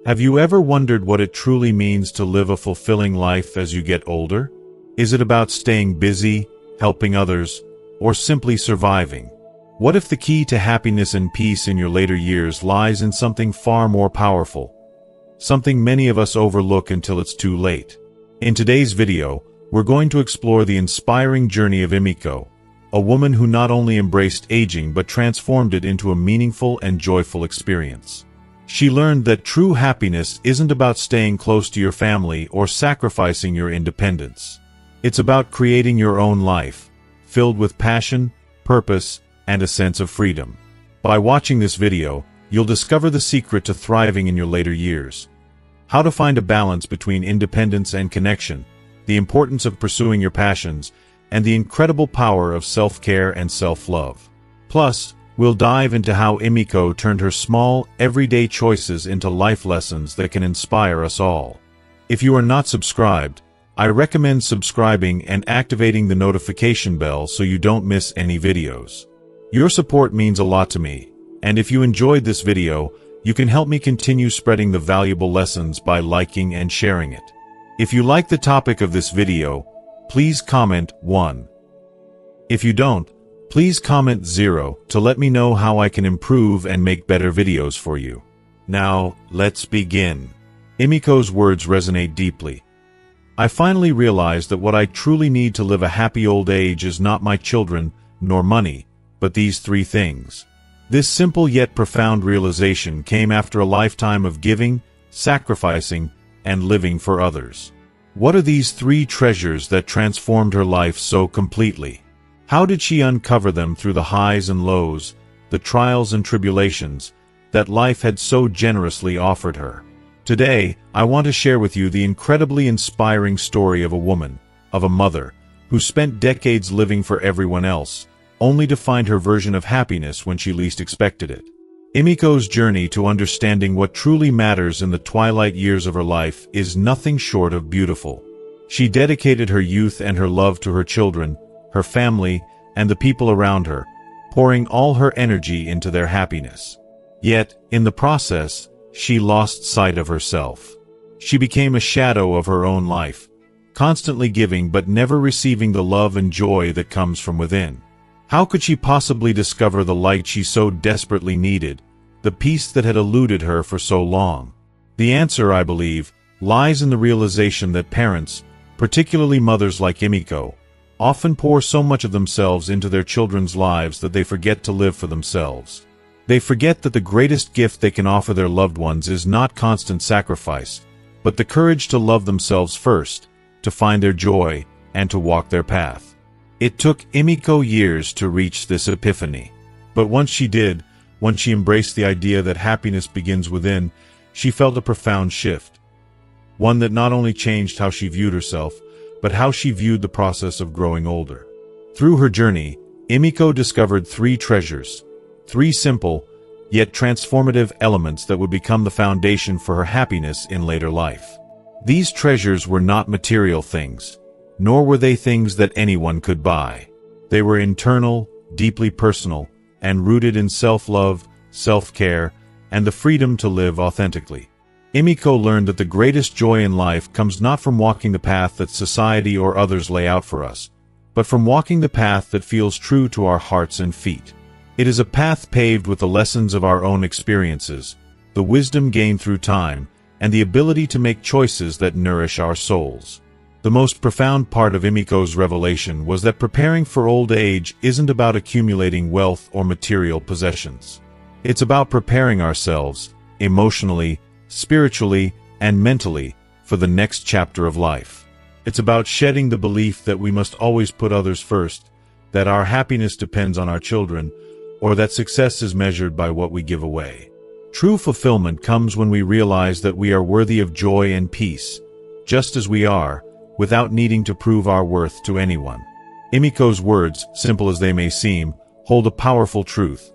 Have you ever wondered what it truly means to live a fulfilling life as you get older? Is it about staying busy, helping others, or simply surviving? What if the key to happiness and peace in your later years lies in something far more powerful? Something many of us overlook until it's too late. In today's video, we're going to explore the inspiring journey of Emiko, a woman who not only embraced aging but transformed it into a meaningful and joyful experience. She learned that true happiness isn't about staying close to your family or sacrificing your independence. It's about creating your own life, filled with passion, purpose, and a sense of freedom. By watching this video, you'll discover the secret to thriving in your later years. How to find a balance between independence and connection, the importance of pursuing your passions, and the incredible power of self-care and self-love. Plus, we'll dive into how Emiko turned her small, everyday choices into life lessons that can inspire us all. If you are not subscribed, I recommend subscribing and activating the notification bell so you don't miss any videos. Your support means a lot to me, and if you enjoyed this video, you can help me continue spreading the valuable lessons by liking and sharing it. If you like the topic of this video, please comment 1. If you don't, please comment 0 to let me know how I can improve and make better videos for you. Now, let's begin. Emiko's words resonate deeply. I finally realized that what I truly need to live a happy old age is not my children, nor money, but these 3 things. This simple yet profound realization came after a lifetime of giving, sacrificing, and living for others. What are these 3 treasures that transformed her life so completely? How did she uncover them through the highs and lows, the trials and tribulations, that life had so generously offered her? Today, I want to share with you the incredibly inspiring story of a woman, of a mother, who spent decades living for everyone else, only to find her version of happiness when she least expected it. Emiko's journey to understanding what truly matters in the twilight years of her life is nothing short of beautiful. She dedicated her youth and her love to her children, her family, and the people around her, pouring all her energy into their happiness. Yet, in the process, she lost sight of herself. She became a shadow of her own life, constantly giving but never receiving the love and joy that comes from within. How could she possibly discover the light she so desperately needed, the peace that had eluded her for so long? The answer, I believe, lies in the realization that parents, particularly mothers like Emiko, often pour so much of themselves into their children's lives that they forget to live for themselves. They forget that the greatest gift they can offer their loved ones is not constant sacrifice, but the courage to love themselves first, to find their joy, and to walk their path. It took Emiko years to reach this epiphany. But once she did, once she embraced the idea that happiness begins within, she felt a profound shift. One that not only changed how she viewed herself, but how she viewed the process of growing older. Through her journey, Emiko discovered 3 treasures, 3 simple, yet transformative elements that would become the foundation for her happiness in later life. These treasures were not material things, nor were they things that anyone could buy. They were internal, deeply personal, and rooted in self-love, self-care, and the freedom to live authentically. Emiko learned that the greatest joy in life comes not from walking the path that society or others lay out for us, but from walking the path that feels true to our hearts and feet. It is a path paved with the lessons of our own experiences, the wisdom gained through time, and the ability to make choices that nourish our souls. The most profound part of Emiko's revelation was that preparing for old age isn't about accumulating wealth or material possessions. It's about preparing ourselves, emotionally, spiritually, and mentally, for the next chapter of life. It's about shedding the belief that we must always put others first, that our happiness depends on our children, or that success is measured by what we give away. True fulfillment comes when we realize that we are worthy of joy and peace, just as we are, without needing to prove our worth to anyone. Emiko's words, simple as they may seem, hold a powerful truth.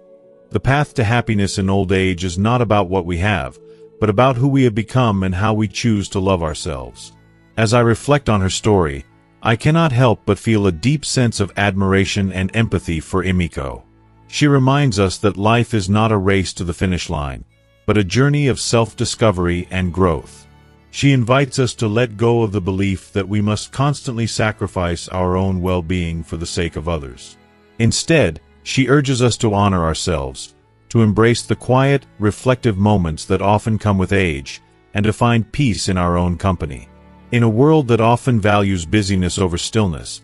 The path to happiness in old age is not about what we have, but about who we have become and how we choose to love ourselves. As I reflect on her story, I cannot help but feel a deep sense of admiration and empathy for Emiko. She reminds us that life is not a race to the finish line, but a journey of self-discovery and growth. She invites us to let go of the belief that we must constantly sacrifice our own well-being for the sake of others. Instead, she urges us to honor ourselves, to embrace the quiet, reflective moments that often come with age, and to find peace in our own company. In a world that often values busyness over stillness,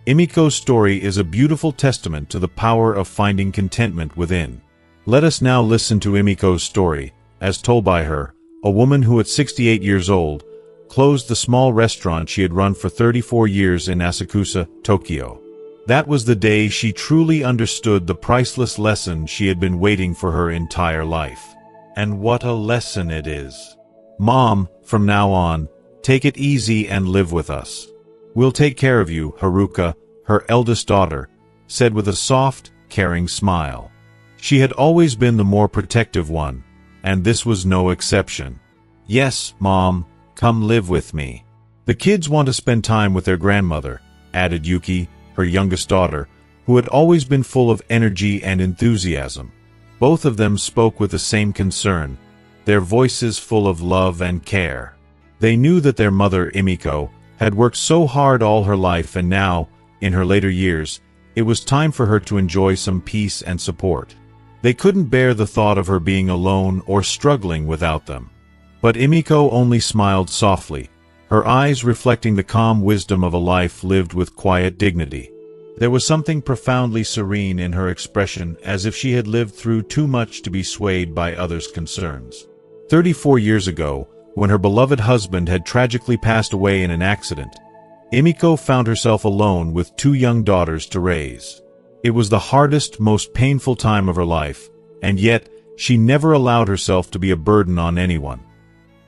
Emiko's story is a beautiful testament to the power of finding contentment within. Let us now listen to Emiko's story, as told by her, a woman who at 68 years old, closed the small restaurant she had run for 34 years in Asakusa, Tokyo. That was the day she truly understood the priceless lesson she had been waiting for her entire life. And what a lesson it is. Mom, from now on, take it easy and live with us. We'll take care of you, Haruka, her eldest daughter, said with a soft, caring smile. She had always been the more protective one, and this was no exception. Yes, Mom, come live with me. The kids want to spend time with their grandmother, added Yuki, her youngest daughter, who had always been full of energy and enthusiasm. Both of them spoke with the same concern, their voices full of love and care. They knew that their mother, Emiko, had worked so hard all her life, and now, in her later years, it was time for her to enjoy some peace and support. They couldn't bear the thought of her being alone or struggling without them. But Emiko only smiled softly, her eyes reflecting the calm wisdom of a life lived with quiet dignity. There was something profoundly serene in her expression, as if she had lived through too much to be swayed by others' concerns. 34 years ago, when her beloved husband had tragically passed away in an accident, Emiko found herself alone with 2 young daughters to raise. It was the hardest, most painful time of her life, and yet she never allowed herself to be a burden on anyone.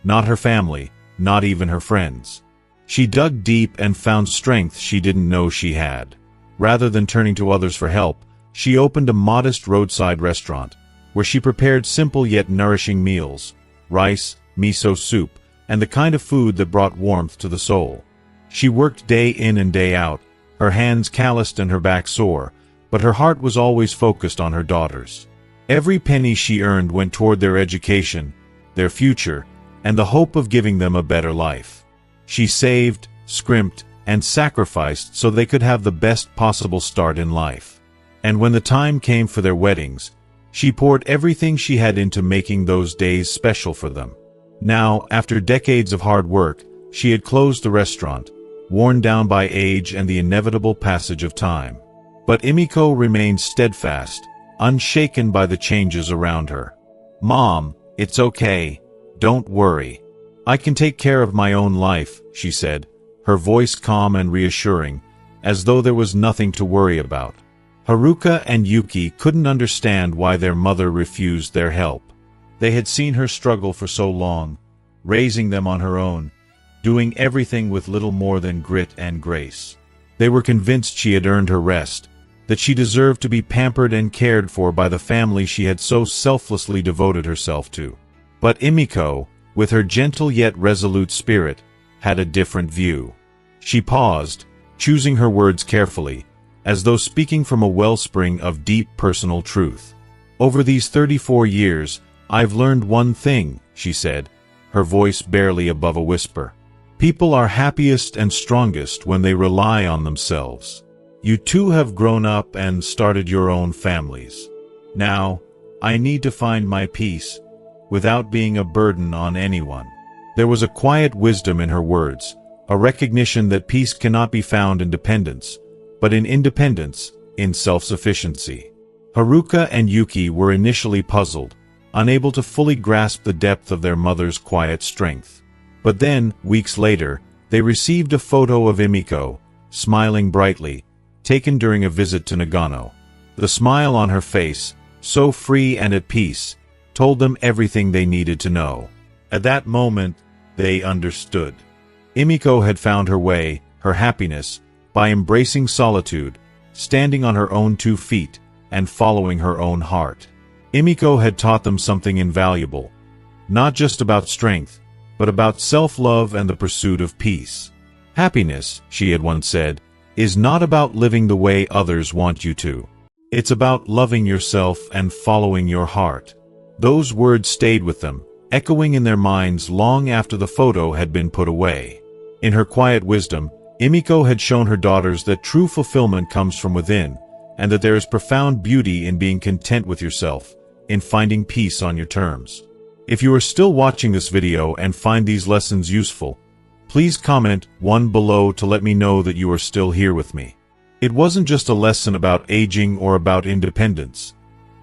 Not her family, not even her friends. She dug deep and found strength she didn't know she had. Rather than turning to others for help, she opened a modest roadside restaurant, where she prepared simple yet nourishing meals, rice, miso soup, and the kind of food that brought warmth to the soul. She worked day in and day out, her hands calloused and her back sore, but her heart was always focused on her daughters. Every penny she earned went toward their education, their future, and the hope of giving them a better life. She saved, scrimped, and sacrificed so they could have the best possible start in life. And when the time came for their weddings, she poured everything she had into making those days special for them. Now, after decades of hard work, she had closed the restaurant, worn down by age and the inevitable passage of time. But Emiko remained steadfast, unshaken by the changes around her. Mom, it's okay. Don't worry. I can take care of my own life, she said, her voice calm and reassuring, as though there was nothing to worry about. Haruka and Yuki couldn't understand why their mother refused their help. They had seen her struggle for so long, raising them on her own, doing everything with little more than grit and grace. They were convinced she had earned her rest, that she deserved to be pampered and cared for by the family she had so selflessly devoted herself to. But Emiko, with her gentle yet resolute spirit, had a different view. She paused, choosing her words carefully, as though speaking from a wellspring of deep personal truth. Over these 34 years, I've learned one thing, she said, her voice barely above a whisper. People are happiest and strongest when they rely on themselves. You two have grown up and started your own families. Now, I need to find my peace, without being a burden on anyone. There was a quiet wisdom in her words, a recognition that peace cannot be found in dependence, but in independence, in self-sufficiency. Haruka and Yuki were initially puzzled, unable to fully grasp the depth of their mother's quiet strength. But then, weeks later, they received a photo of Emiko, smiling brightly, taken during a visit to Nagano. The smile on her face, so free and at peace, told them everything they needed to know. At that moment, they understood. Emiko had found her way, her happiness, by embracing solitude, standing on her own 2 feet, and following her own heart. Emiko had taught them something invaluable, not just about strength, but about self-love and the pursuit of peace. Happiness, she had once said, is not about living the way others want you to. It's about loving yourself and following your heart. Those words stayed with them, echoing in their minds long after the photo had been put away. In her quiet wisdom, Emiko had shown her daughters that true fulfillment comes from within, and that there is profound beauty in being content with yourself, in finding peace on your terms. If you are still watching this video and find these lessons useful, please comment 1 below to let me know that you are still here with me. It wasn't just a lesson about aging or about independence.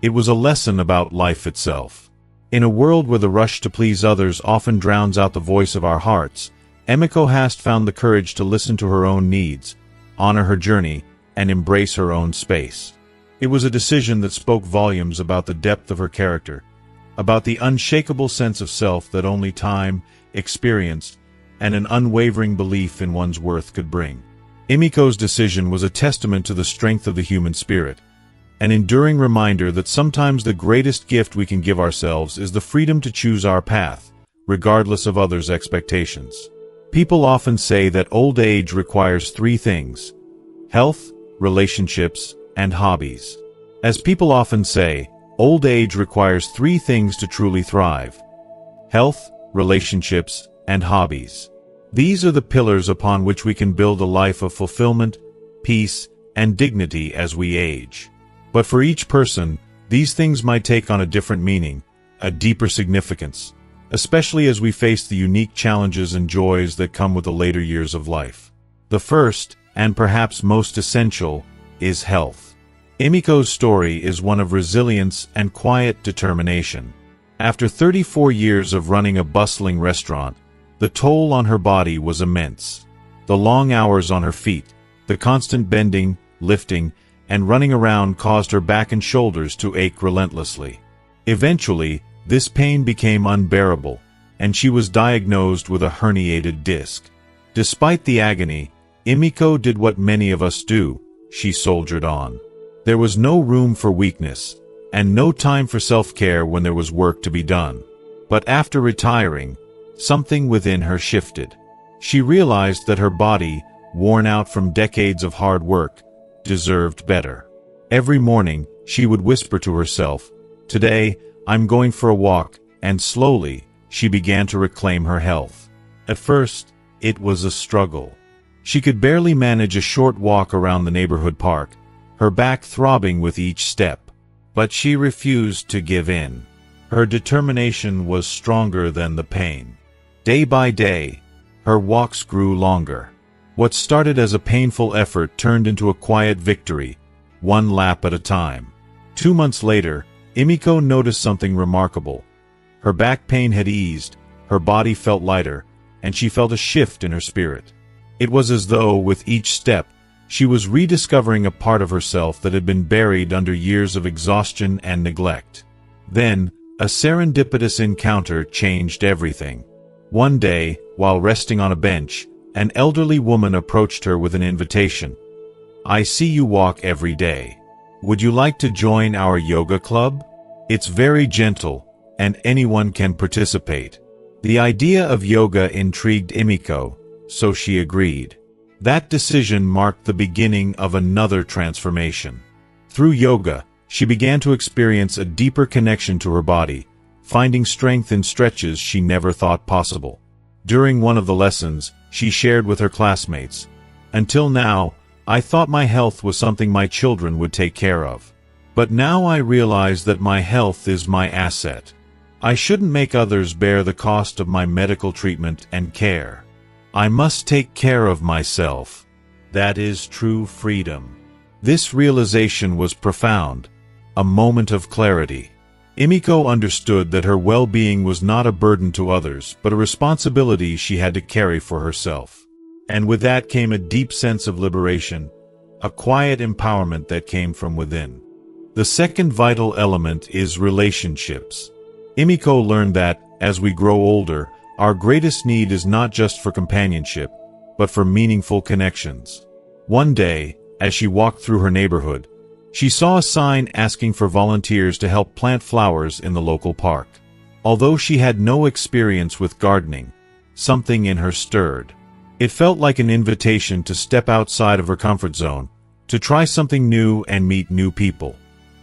It was a lesson about life itself. In a world where the rush to please others often drowns out the voice of our hearts, Emiko Hast found the courage to listen to her own needs, honor her journey, and embrace her own space. It was a decision that spoke volumes about the depth of her character, about the unshakable sense of self that only time, experience, and an unwavering belief in one's worth could bring. Emiko's decision was a testament to the strength of the human spirit, an enduring reminder that sometimes the greatest gift we can give ourselves is the freedom to choose our path, regardless of others' expectations. People often say that old age requires 3 things: health, relationships, and hobbies. As people often say, old age requires 3 things to truly thrive: health, relationships, and hobbies. These are the pillars upon which we can build a life of fulfillment, peace, and dignity as we age. But for each person, these things might take on a different meaning, a deeper significance, especially as we face the unique challenges and joys that come with the later years of life. The first, and perhaps most essential, is health. Emiko's story is one of resilience and quiet determination. After 34 years of running a bustling restaurant, the toll on her body was immense. The long hours on her feet, the constant bending, lifting, and running around caused her back and shoulders to ache relentlessly. Eventually, this pain became unbearable, and she was diagnosed with a herniated disc. Despite the agony, Emiko did what many of us do: she soldiered on. There was no room for weakness, and no time for self-care when there was work to be done. But after retiring, something within her shifted. She realized that her body, worn out from decades of hard work, deserved better. Every morning, she would whisper to herself, "Today, I'm going for a walk," and slowly, she began to reclaim her health. At first, it was a struggle. She could barely manage a short walk around the neighborhood park, her back throbbing with each step. But she refused to give in. Her determination was stronger than the pain. Day by day, her walks grew longer. What started as a painful effort turned into a quiet victory, 1 lap at a time. 2 months later, Emiko noticed something remarkable. Her back pain had eased, her body felt lighter, and she felt a shift in her spirit. It was as though, with each step, she was rediscovering a part of herself that had been buried under years of exhaustion and neglect. Then, a serendipitous encounter changed everything. One day, while resting on a bench, an elderly woman approached her with an invitation. "I see you walk every day. Would you like to join our yoga club? It's very gentle, and anyone can participate." The idea of yoga intrigued Emiko, so she agreed. That decision marked the beginning of another transformation. Through yoga, she began to experience a deeper connection to her body, finding strength in stretches she never thought possible. During one of the lessons, she shared with her classmates, "Until now, I thought my health was something my children would take care of. But now I realize that my health is my asset. I shouldn't make others bear the cost of my medical treatment and care. I must take care of myself. That is true freedom." This realization was profound, a moment of clarity. Emiko understood that her well-being was not a burden to others, but a responsibility she had to carry for herself. And with that came a deep sense of liberation, a quiet empowerment that came from within. The second vital element is relationships. Emiko learned that, as we grow older, our greatest need is not just for companionship, but for meaningful connections. One day, as she walked through her neighborhood, she saw a sign asking for volunteers to help plant flowers in the local park. Although she had no experience with gardening, something in her stirred. It felt like an invitation to step outside of her comfort zone, to try something new and meet new people.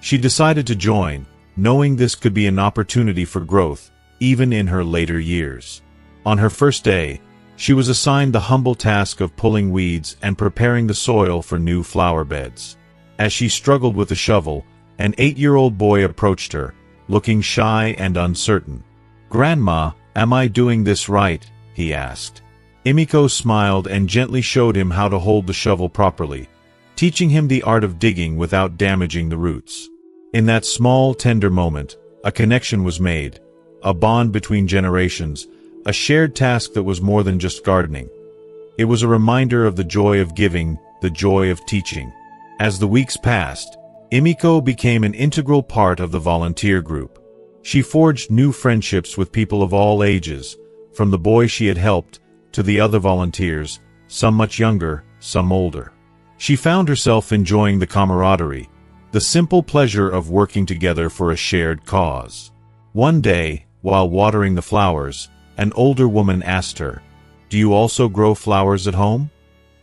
She decided to join, knowing this could be an opportunity for growth, even in her later years. On her first day, she was assigned the humble task of pulling weeds and preparing the soil for new flower beds. As she struggled with the shovel, an 8-year-old boy approached her, looking shy and uncertain. "Grandma, am I doing this right?" he asked. Emiko smiled and gently showed him how to hold the shovel properly, teaching him the art of digging without damaging the roots. In that small, tender moment, a connection was made, a bond between generations, a shared task that was more than just gardening. It was a reminder of the joy of giving, the joy of teaching. As the weeks passed, Emiko became an integral part of the volunteer group. She forged new friendships with people of all ages, from the boy she had helped to the other volunteers, some much younger, some older. She found herself enjoying the camaraderie, the simple pleasure of working together for a shared cause. One day, while watering the flowers, an older woman asked her, "Do you also grow flowers at home?"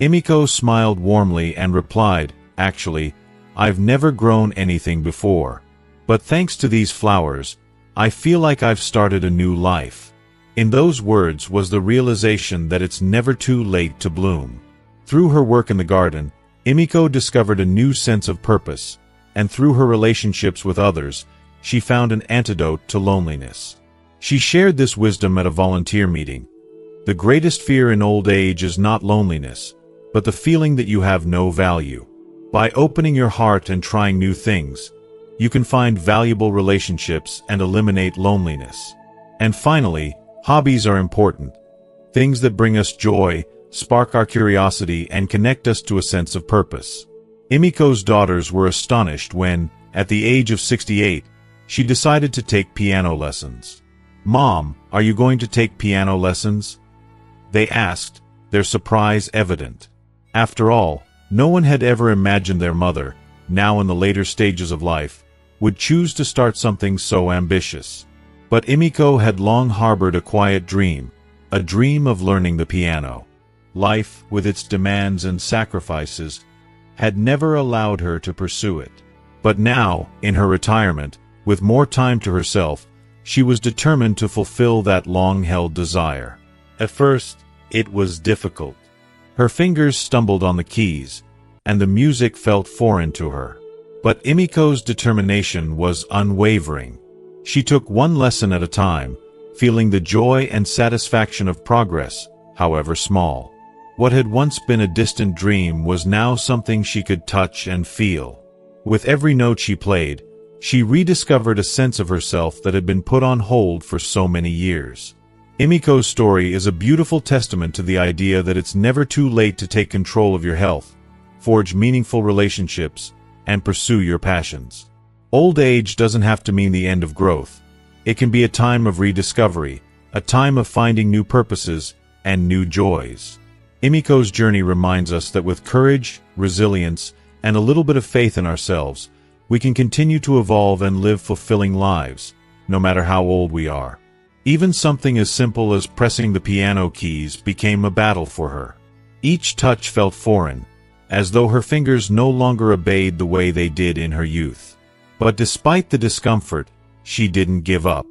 Emiko smiled warmly and replied, "Actually, I've never grown anything before. But thanks to these flowers, I feel like I've started a new life." In those words was the realization that it's never too late to bloom. Through her work in the garden, Emiko discovered a new sense of purpose, and through her relationships with others, she found an antidote to loneliness. She shared this wisdom at a volunteer meeting. The greatest fear in old age is not loneliness, but the feeling that you have no value. By opening your heart and trying new things, you can find valuable relationships and eliminate loneliness. And finally, hobbies are important. Things that bring us joy, spark our curiosity, and connect us to a sense of purpose. Emiko's daughters were astonished when, at the age of 68, she decided to take piano lessons. "Mom, are you going to take piano lessons?" they asked, their surprise evident. After all, no one had ever imagined their mother, now in the later stages of life, would choose to start something so ambitious. But Emiko had long harbored a quiet dream, a dream of learning the piano. Life, with its demands and sacrifices, had never allowed her to pursue it. But now, in her retirement, with more time to herself, she was determined to fulfill that long-held desire. At first, it was difficult. Her fingers stumbled on the keys, and the music felt foreign to her. But Emiko's determination was unwavering. She took one lesson at a time, feeling the joy and satisfaction of progress, however small. What had once been a distant dream was now something she could touch and feel. With every note she played, she rediscovered a sense of herself that had been put on hold for so many years. Emiko's story is a beautiful testament to the idea that it's never too late to take control of your health, forge meaningful relationships, and pursue your passions. Old age doesn't have to mean the end of growth. It can be a time of rediscovery, a time of finding new purposes and new joys. Emiko's journey reminds us that with courage, resilience, and a little bit of faith in ourselves, we can continue to evolve and live fulfilling lives, no matter how old we are. Even something as simple as pressing the piano keys became a battle for her. Each touch felt foreign, as though her fingers no longer obeyed the way they did in her youth. But despite the discomfort, she didn't give up.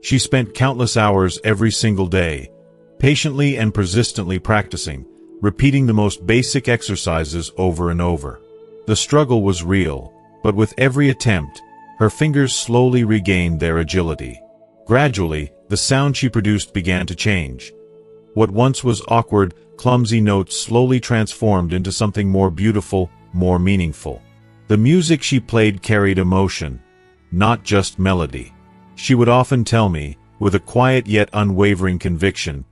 She spent countless hours every single day, patiently and persistently practicing, repeating the most basic exercises over and over. The struggle was real, but with every attempt, her fingers slowly regained their agility. Gradually, the sound she produced began to change. What once was awkward, clumsy notes slowly transformed into something more beautiful, more meaningful. The music she played carried emotion, not just melody. She would often tell me, with a quiet yet unwavering conviction,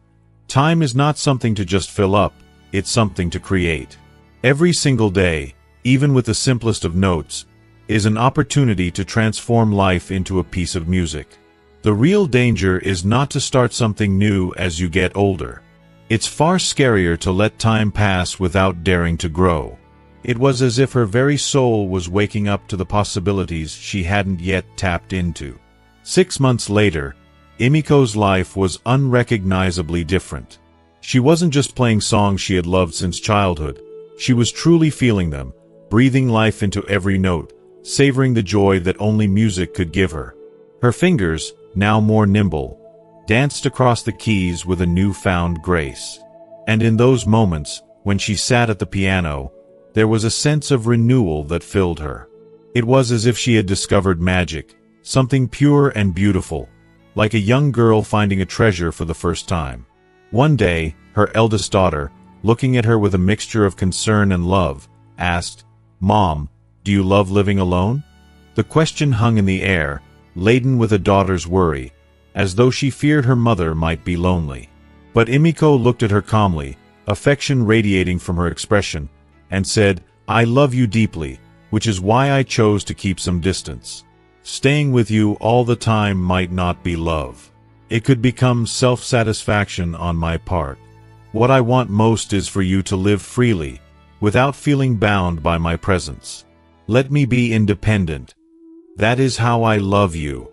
time is not something to just fill up, it's something to create. Every single day, even with the simplest of notes, is an opportunity to transform life into a piece of music. The real danger is not to start something new as you get older. It's far scarier to let time pass without daring to grow. It was as if her very soul was waking up to the possibilities she hadn't yet tapped into. 6 months later, Emiko's life was unrecognizably different. She wasn't just playing songs she had loved since childhood. She was truly feeling them, breathing life into every note, savoring the joy that only music could give her. Her fingers, now more nimble, danced across the keys with a newfound grace. And in those moments, when she sat at the piano, there was a sense of renewal that filled her. It was as if she had discovered magic, something pure and beautiful, like a young girl finding a treasure for the first time. One day, her eldest daughter, looking at her with a mixture of concern and love, asked, "Mom, do you love living alone?" The question hung in the air, laden with a daughter's worry, as though she feared her mother might be lonely. But Emiko looked at her calmly, affection radiating from her expression, and said, "I love you deeply, which is why I chose to keep some distance. Staying with you all the time might not be love. It could become self-satisfaction on my part. What I want most is for you to live freely, without feeling bound by my presence. Let me be independent. That is how I love you."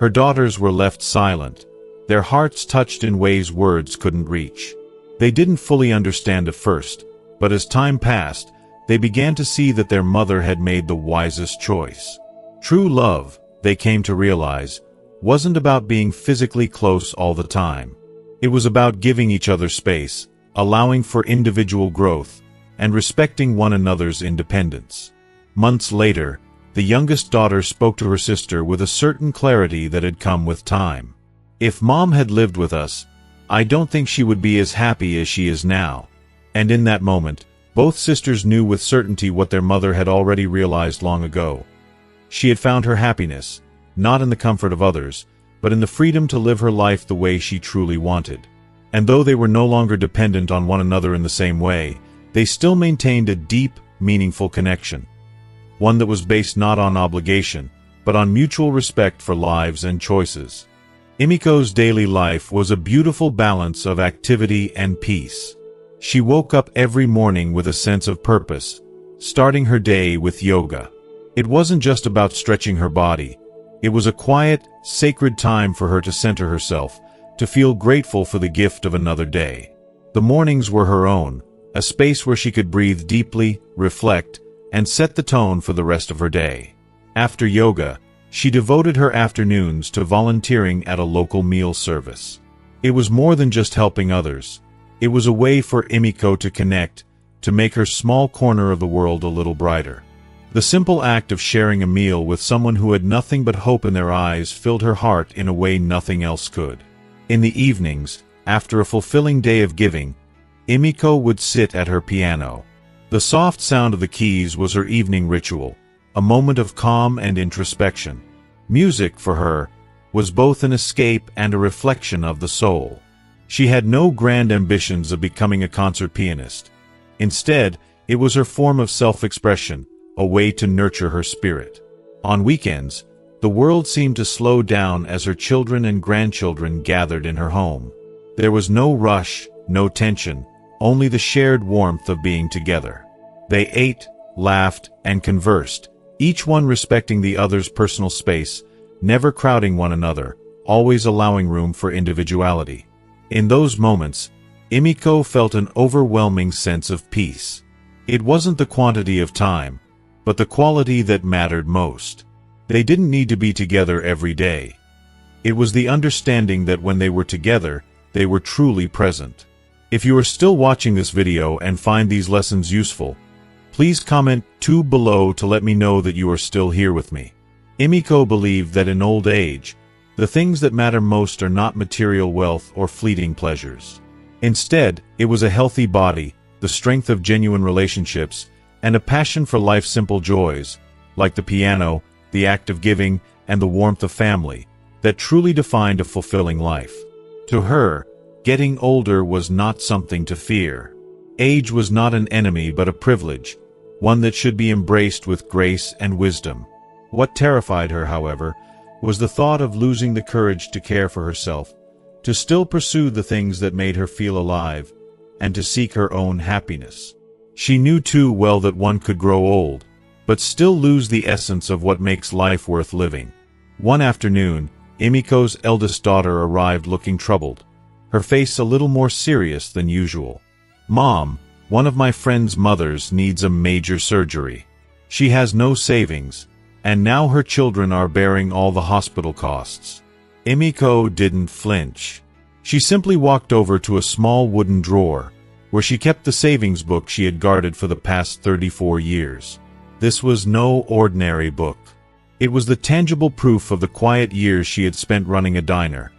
Her daughters were left silent, their hearts touched in ways words couldn't reach. They didn't fully understand at first, but as time passed, they began to see that their mother had made the wisest choice. True love, they came to realize, wasn't about being physically close all the time. It was about giving each other space, allowing for individual growth, and respecting one another's independence. Months later, the youngest daughter spoke to her sister with a certain clarity that had come with time. "If Mom had lived with us, I don't think she would be as happy as she is now." And in that moment, both sisters knew with certainty what their mother had already realized long ago. She had found her happiness, not in the comfort of others, but in the freedom to live her life the way she truly wanted. And though they were no longer dependent on one another in the same way, they still maintained a deep, meaningful connection. One that was based not on obligation, but on mutual respect for lives and choices. Emiko's daily life was a beautiful balance of activity and peace. She woke up every morning with a sense of purpose, starting her day with yoga. It wasn't just about stretching her body. It was a quiet, sacred time for her to center herself, to feel grateful for the gift of another day. The mornings were her own, a space where she could breathe deeply, reflect, and set the tone for the rest of her day. After yoga, she devoted her afternoons to volunteering at a local meal service. It was more than just helping others. It was a way for Emiko to connect, to make her small corner of the world a little brighter. The simple act of sharing a meal with someone who had nothing but hope in their eyes filled her heart in a way nothing else could. In the evenings, after a fulfilling day of giving, Emiko would sit at her piano. The soft sound of the keys was her evening ritual, a moment of calm and introspection. Music, for her, was both an escape and a reflection of the soul. She had no grand ambitions of becoming a concert pianist. Instead, it was her form of self-expression, a way to nurture her spirit. On weekends, the world seemed to slow down as her children and grandchildren gathered in her home. There was no rush, no tension, only the shared warmth of being together. They ate, laughed, and conversed, each one respecting the other's personal space, never crowding one another, always allowing room for individuality. In those moments, Emiko felt an overwhelming sense of peace. It wasn't the quantity of time, but the quality that mattered most. They didn't need to be together every day. It was the understanding that when they were together, they were truly present. If you are still watching this video and find these lessons useful, please comment 2 below to let me know that you are still here with me. Emiko believed that in old age, the things that matter most are not material wealth or fleeting pleasures. Instead, it was a healthy body, the strength of genuine relationships, and a passion for life's simple joys, like the piano, the act of giving, and the warmth of family, that truly defined a fulfilling life. To her, getting older was not something to fear. Age was not an enemy but a privilege, one that should be embraced with grace and wisdom. What terrified her, however, was the thought of losing the courage to care for herself, to still pursue the things that made her feel alive, and to seek her own happiness. She knew too well that one could grow old, but still lose the essence of what makes life worth living. One afternoon, Emiko's eldest daughter arrived looking troubled, her face a little more serious than usual. "Mom, one of my friend's mothers needs a major surgery. She has no savings, and now her children are bearing all the hospital costs. Emiko didn't flinch. She simply walked over to a small wooden drawer, where she kept the savings book she had guarded for the past 34 years. This was no ordinary book. It was the tangible proof of the quiet years she had spent running a diner.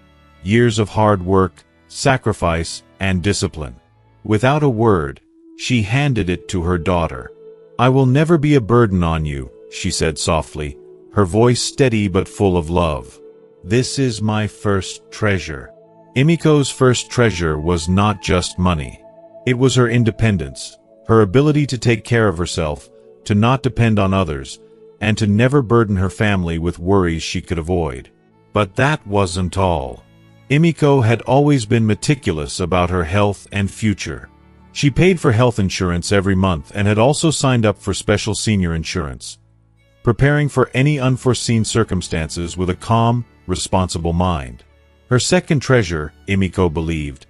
Years of hard work, sacrifice, and discipline. Without a word, she handed it to her daughter. "I will never be a burden on you," she said softly, her voice steady but full of love. "This is my first treasure." Emiko's first treasure was not just money. It was her independence, her ability to take care of herself, to not depend on others, and to never burden her family with worries she could avoid. But that wasn't all. Emiko had always been meticulous about her health and future. She paid for health insurance every month and had also signed up for special senior insurance, preparing for any unforeseen circumstances with a calm, responsible mind. Her second treasure, Emiko believed,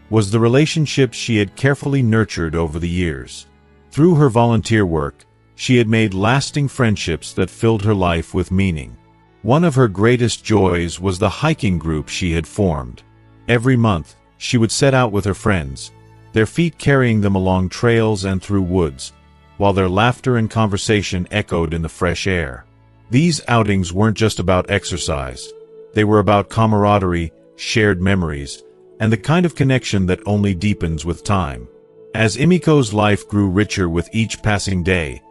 was the relationships she had carefully nurtured over the years. Through her volunteer work, she had made lasting friendships that filled her life with meaning. One of her greatest joys was the hiking group she had formed. Every month, she would set out with her friends, their feet carrying them along trails and through woods, while their laughter and conversation echoed in the fresh air. These outings weren't just about exercise. They were about camaraderie, shared memories, and the kind of connection that only deepens with time. As Emiko's life grew richer with each passing day,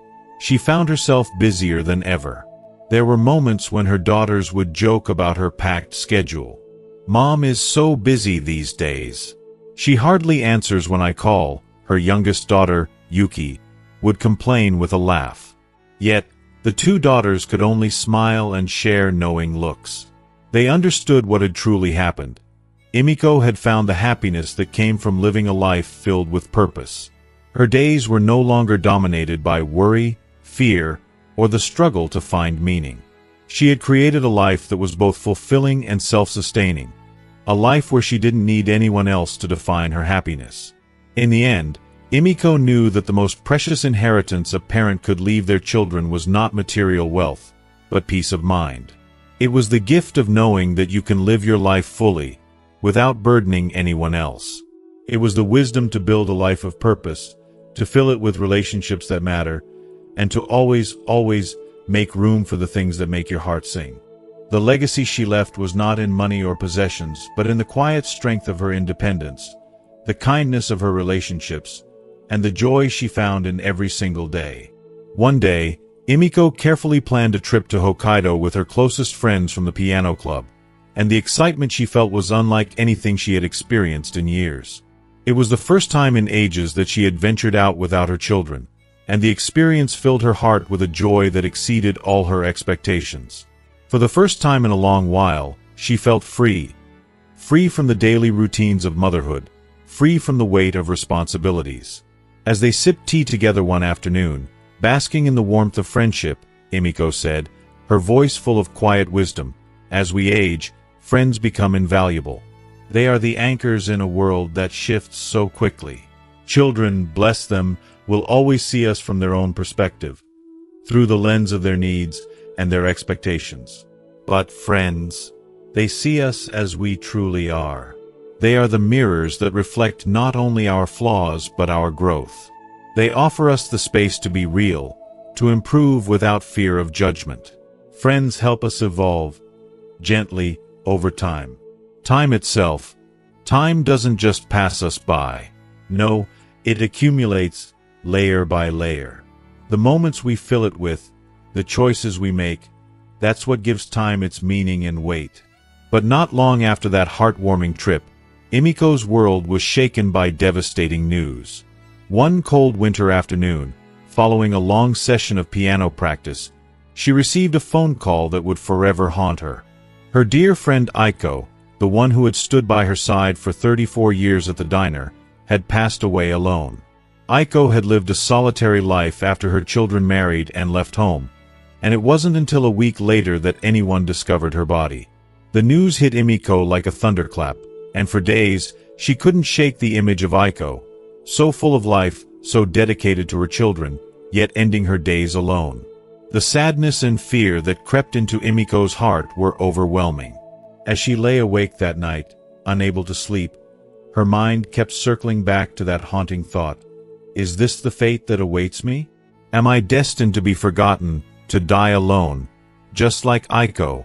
she found herself busier than ever. There were moments when her daughters would joke about her packed schedule. "Mom is so busy these days. She hardly answers when I call," her youngest daughter, Yuki, would complain with a laugh. Yet, the two daughters could only smile and share knowing looks. They understood what had truly happened. Emiko had found the happiness that came from living a life filled with purpose. Her days were no longer dominated by worry, fear, or the struggle to find meaning. She had created a life that was both fulfilling and self-sustaining, a life where she didn't need anyone else to define her happiness. In the end, Emiko knew that the most precious inheritance a parent could leave their children was not material wealth, but peace of mind. It was the gift of knowing that you can live your life fully, without burdening anyone else. It was the wisdom to build a life of purpose, to fill it with relationships that matter, and to always make room for the things that make your heart sing. The legacy she left was not in money or possessions, but in the quiet strength of her independence, the kindness of her relationships, and the joy she found in every single day. One day, Emiko carefully planned a trip to Hokkaido with her closest friends from the piano club, and the excitement she felt was unlike anything she had experienced in years. It was the first time in ages that she had ventured out without her children, and the experience filled her heart with a joy that exceeded all her expectations. For the first time in a long while, she felt free. Free from the daily routines of motherhood, free from the weight of responsibilities. As they sipped tea together one afternoon, basking in the warmth of friendship, Emiko said, her voice full of quiet wisdom, "As we age, friends become invaluable. They are the anchors in a world that shifts so quickly. Children, bless them, will always see us from their own perspective, through the lens of their needs and their expectations. But friends, they see us as we truly are. They are the mirrors that reflect not only our flaws but our growth. They offer us the space to be real, to improve without fear of judgment. Friends help us evolve, gently, over time. Time itself, time doesn't just pass us by. No, it accumulates, layer by layer. The moments we fill it with, the choices we make, that's what gives time its meaning and weight. But not long after that heartwarming trip, Emiko's world was shaken by devastating news. One cold winter afternoon, following a long session of piano practice, she received a phone call that would forever haunt her. Her dear friend Aiko, the one who had stood by her side for 34 years at the diner, had passed away alone. Aiko had lived a solitary life after her children married and left home, and it wasn't until a week later that anyone discovered her body. The news hit Emiko like a thunderclap, and for days, she couldn't shake the image of Aiko, so full of life, so dedicated to her children, yet ending her days alone. The sadness and fear that crept into Emiko's heart were overwhelming. As she lay awake that night, unable to sleep, her mind kept circling back to that haunting thought. Is this the fate that awaits me? Am I destined to be forgotten, to die alone, just like Aiko?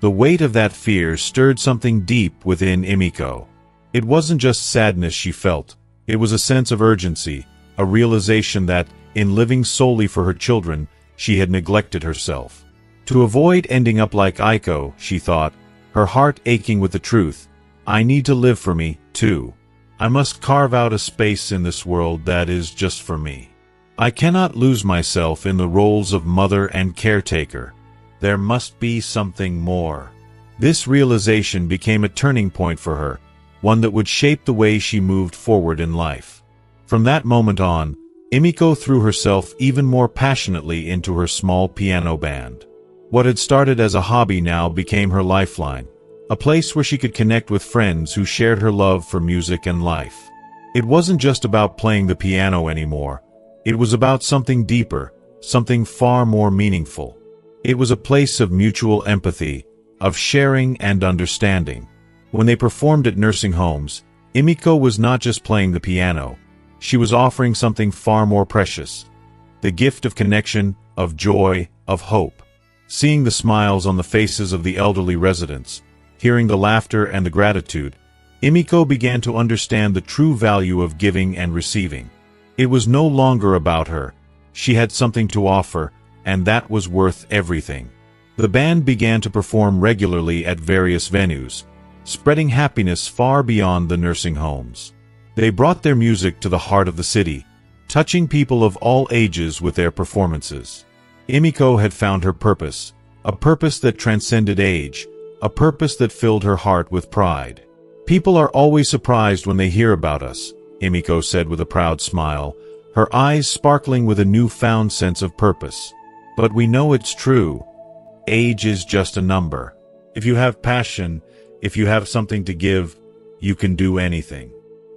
The weight of that fear stirred something deep within Emiko. It wasn't just sadness she felt, it was a sense of urgency, a realization that, in living solely for her children, she had neglected herself. To avoid ending up like Aiko, she thought, her heart aching with the truth, I need to live for me, too. I must carve out a space in this world that is just for me. I cannot lose myself in the roles of mother and caretaker. There must be something more. This realization became a turning point for her, one that would shape the way she moved forward in life. From that moment on, Emiko threw herself even more passionately into her small piano band. What had started as a hobby now became her lifeline, a place where she could connect with friends who shared her love for music and life. It wasn't just about playing the piano anymore. It was about something deeper, something far more meaningful. It was a place of mutual empathy, of sharing and understanding. When they performed at nursing homes, Emiko was not just playing the piano. She was offering something far more precious. The gift of connection, of joy, of hope. Seeing the smiles on the faces of the elderly residents, hearing the laughter and the gratitude, Emiko began to understand the true value of giving and receiving. It was no longer about her. She had something to offer, and that was worth everything. The band began to perform regularly at various venues, spreading happiness far beyond the nursing homes. They brought their music to the heart of the city, touching people of all ages with their performances. Emiko had found her purpose, a purpose that transcended age, a purpose that filled her heart with pride. People are always surprised when they hear about us, Emiko said with a proud smile, her eyes sparkling with a newfound sense of purpose. But we know it's true. Age is just a number. If you have passion, if you have something to give, you can do anything.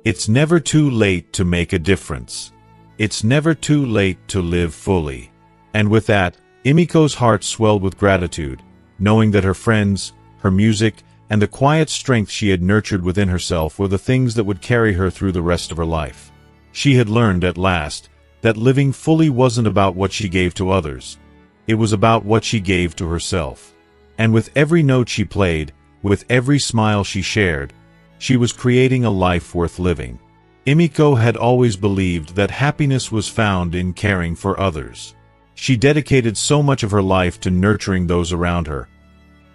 It's never too late to make a difference. It's never too late to live fully. And with that, Emiko's heart swelled with gratitude, knowing that her friends, her music, and the quiet strength she had nurtured within herself were the things that would carry her through the rest of her life. She had learned at last that living fully wasn't about what she gave to others. It was about what she gave to herself. And with every note she played, with every smile she shared, she was creating a life worth living. Emiko had always believed that happiness was found in caring for others. She dedicated so much of her life to nurturing those around her.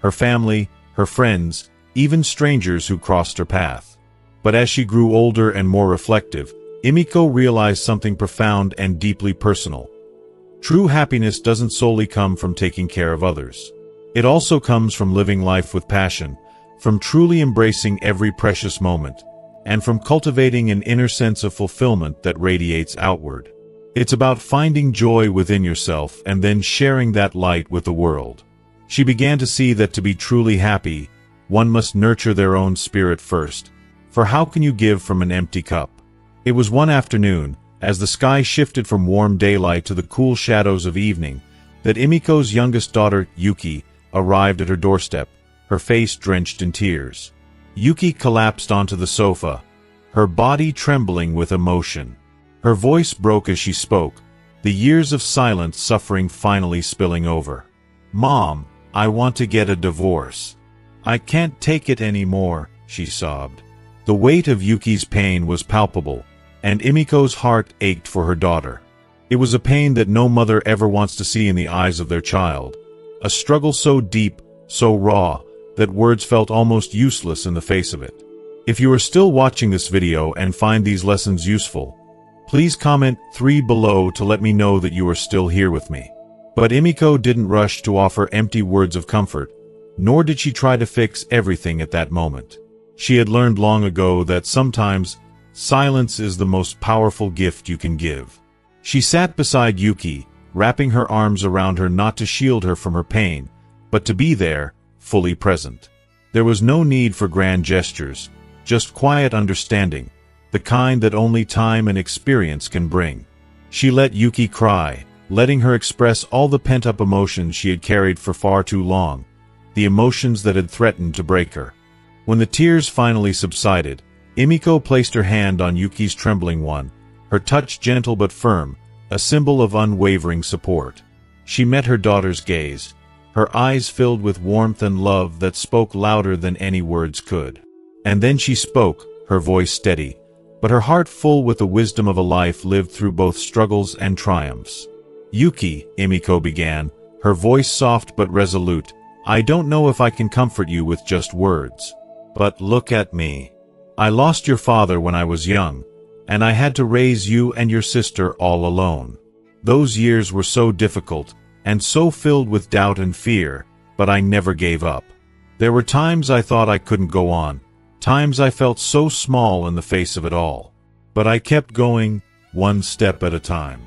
Her family, her friends, even strangers who crossed her path. But as she grew older and more reflective, Emiko realized something profound and deeply personal. True happiness doesn't solely come from taking care of others. It also comes from living life with passion, from truly embracing every precious moment, and from cultivating an inner sense of fulfillment that radiates outward. It's about finding joy within yourself and then sharing that light with the world. She began to see that to be truly happy, one must nurture their own spirit first, for how can you give from an empty cup? It was one afternoon, as the sky shifted from warm daylight to the cool shadows of evening, that Emiko's youngest daughter, Yuki, arrived at her doorstep, her face drenched in tears. Yuki collapsed onto the sofa, her body trembling with emotion. Her voice broke as she spoke, the years of silent suffering finally spilling over. "Mom, I want to get a divorce. I can't take it anymore," she sobbed. The weight of Yuki's pain was palpable, and Emiko's heart ached for her daughter. It was a pain that no mother ever wants to see in the eyes of their child, a struggle so deep, so raw, that words felt almost useless in the face of it. If you are still watching this video and find these lessons useful, please comment 3 below to let me know that you are still here with me. But Emiko didn't rush to offer empty words of comfort, nor did she try to fix everything at that moment. She had learned long ago that sometimes silence is the most powerful gift you can give. She sat beside Yuki, wrapping her arms around her not to shield her from her pain, but to be there, fully present. There was no need for grand gestures, just quiet understanding, the kind that only time and experience can bring. She let Yuki cry, letting her express all the pent-up emotions she had carried for far too long, the emotions that had threatened to break her. When the tears finally subsided, Emiko placed her hand on Yuki's trembling one, her touch gentle but firm, a symbol of unwavering support. She met her daughter's gaze, her eyes filled with warmth and love that spoke louder than any words could. And then she spoke, her voice steady, but her heart full with the wisdom of a life lived through both struggles and triumphs. "Yuki," Emiko began, her voice soft but resolute, "I don't know if I can comfort you with just words. But look at me. I lost your father when I was young, and I had to raise you and your sister all alone. Those years were so difficult, and so filled with doubt and fear, but I never gave up. There were times I thought I couldn't go on, times I felt so small in the face of it all. But I kept going, one step at a time.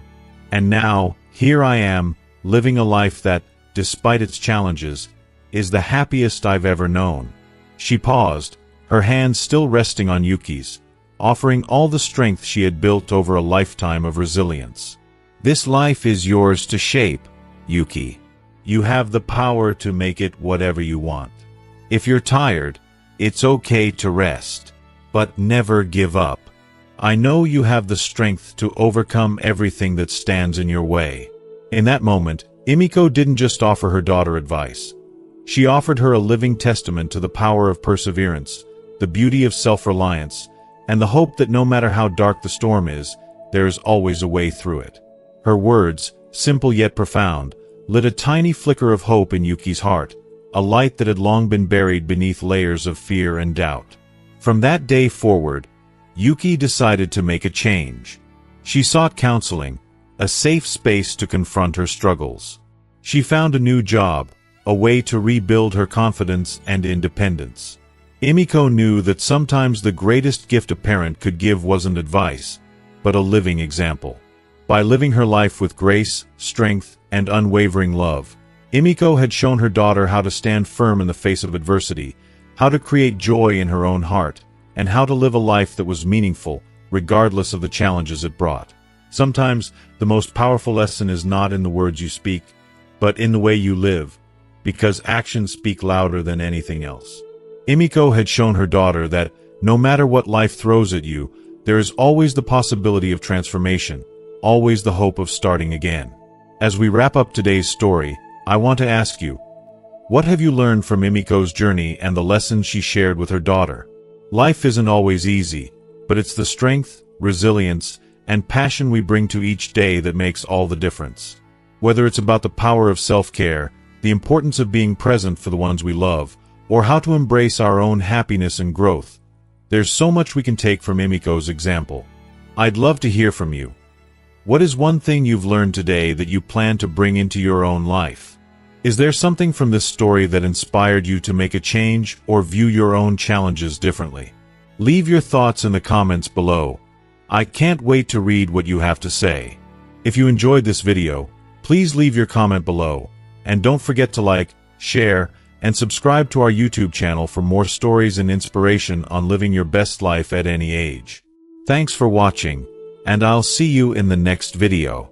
And now, here I am, living a life that, despite its challenges, is the happiest I've ever known." She paused, her hands still resting on Yuki's, offering all the strength she had built over a lifetime of resilience. "This life is yours to shape, Yuki. You have the power to make it whatever you want. If you're tired, it's okay to rest. But never give up. I know you have the strength to overcome everything that stands in your way." In that moment, Emiko didn't just offer her daughter advice. She offered her a living testament to the power of perseverance, the beauty of self-reliance, and the hope that no matter how dark the storm is, there is always a way through it. Her words, simple yet profound, lit a tiny flicker of hope in Yuki's heart, a light that had long been buried beneath layers of fear and doubt. From that day forward, Yuki decided to make a change. She sought counseling, a safe space to confront her struggles. She found a new job, a way to rebuild her confidence and independence. Emiko knew that sometimes the greatest gift a parent could give wasn't advice, but a living example. By living her life with grace, strength, and unwavering love, Emiko had shown her daughter how to stand firm in the face of adversity, how to create joy in her own heart, and how to live a life that was meaningful, regardless of the challenges it brought. Sometimes, the most powerful lesson is not in the words you speak, but in the way you live, because actions speak louder than anything else. Emiko had shown her daughter that, no matter what life throws at you, there is always the possibility of transformation, always the hope of starting again. As we wrap up today's story, I want to ask you, what have you learned from Emiko's journey and the lessons she shared with her daughter? Life isn't always easy, but it's the strength, resilience, and passion we bring to each day that makes all the difference. Whether it's about the power of self-care, the importance of being present for the ones we love, or how to embrace our own happiness and growth, there's so much we can take from Emiko's example. I'd love to hear from you. What is one thing you've learned today that you plan to bring into your own life? Is there something from this story that inspired you to make a change or view your own challenges differently? Leave your thoughts in the comments below. I can't wait to read what you have to say. If you enjoyed this video, please leave your comment below, and don't forget to like, share, and subscribe to our YouTube channel for more stories and inspiration on living your best life at any age. Thanks for watching, and I'll see you in the next video.